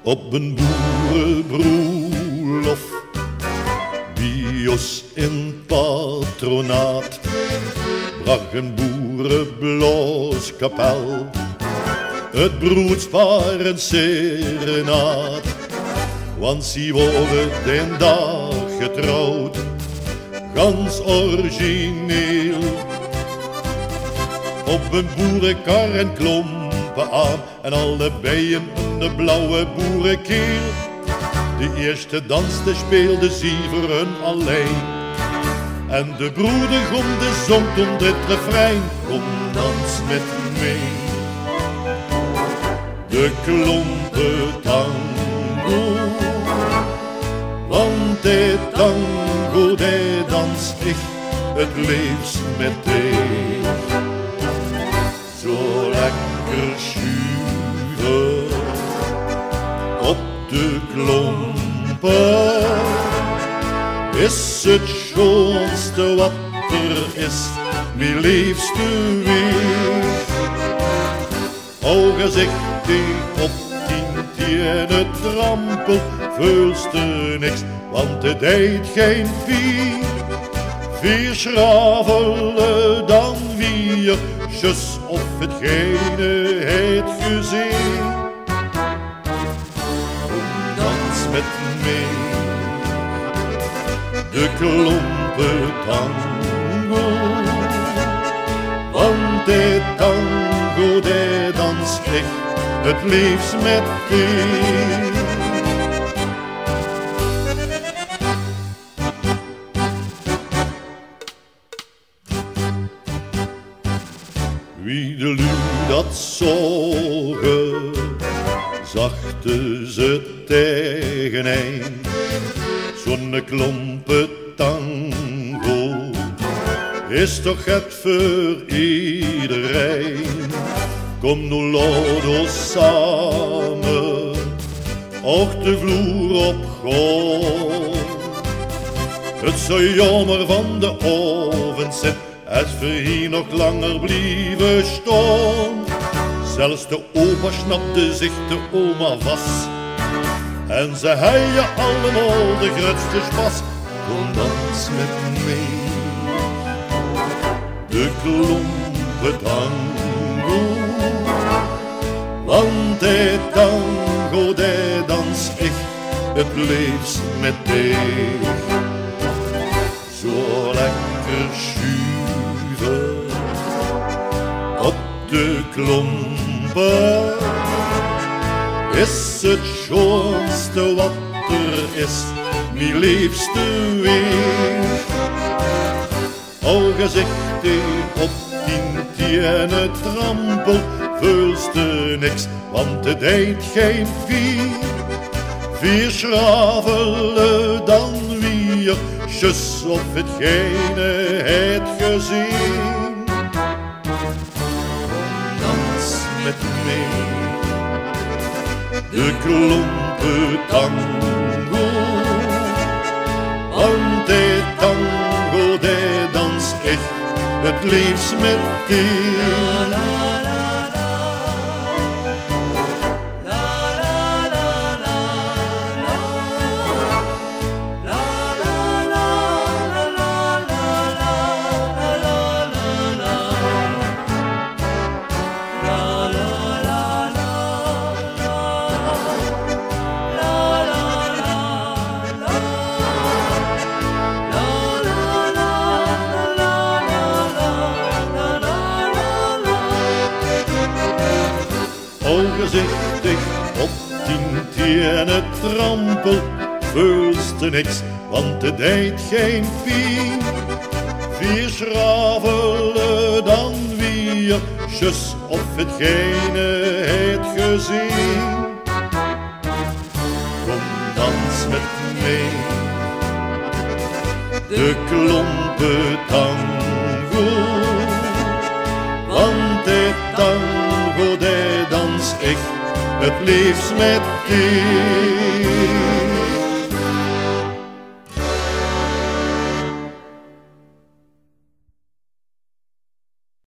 Op een boerenbroelof, bios in patronaat, bracht een boerenblooskapel het broedspaar een serenaat. Want ze worden den dag getrouwd, gans origineel. Op een boerenkar en klompen aan en alle bijen de blauwe boerenkeel. De eerste danste speelde ze voor hun alleen. En de broedegom de zong onder het refrein. Kom dans met mee. De klompen tango, want de tango die dans ik het liefst met thee. Zo lekker schuiven op de klompen is het schoonste wat er is, mijn liefste weer. O gezicht die op 10 het trampel, vulste niks, want het deed geen vier. Vier schravelen dan wiertjes of hetgene het gezien. Kom dans met mee, de klompen tango, want de tango die dans ik het liefst met thee. Wie de lu dat zorgen, zachte ze tegen een. Zo'n klompen tango is toch het voor iedereen. Kom nu lodo samen, och de vloer op grond. Het zou jammer van de oven zit, het voor hier nog langer blijven staan. Zelfs de opa snapte zich de oma vast. En ze heien allemaal de grootste spas. Kom dans met mee, de klompen tango, want de tango die dans ik het liefst met thee. Zo lekker schuiven op de klompen is het schoonste wat er is, mijn liefste weer. O gezicht die op 10 het trampel, vulste niks, want het deed geen vier. Vier schravelen dan wiertjes of hetgene het gezien. Dans met mee, de klompen tango, want de tango die dans ik het liefst met thee. Gezichtig op 10 het trampel, vulste niks, want het deed geen vier. Vier schravelen dan wiertjes of hetgene het gezien. Kom dans met mee, de klompen tango, want de tango die dans ik het liefst met thee.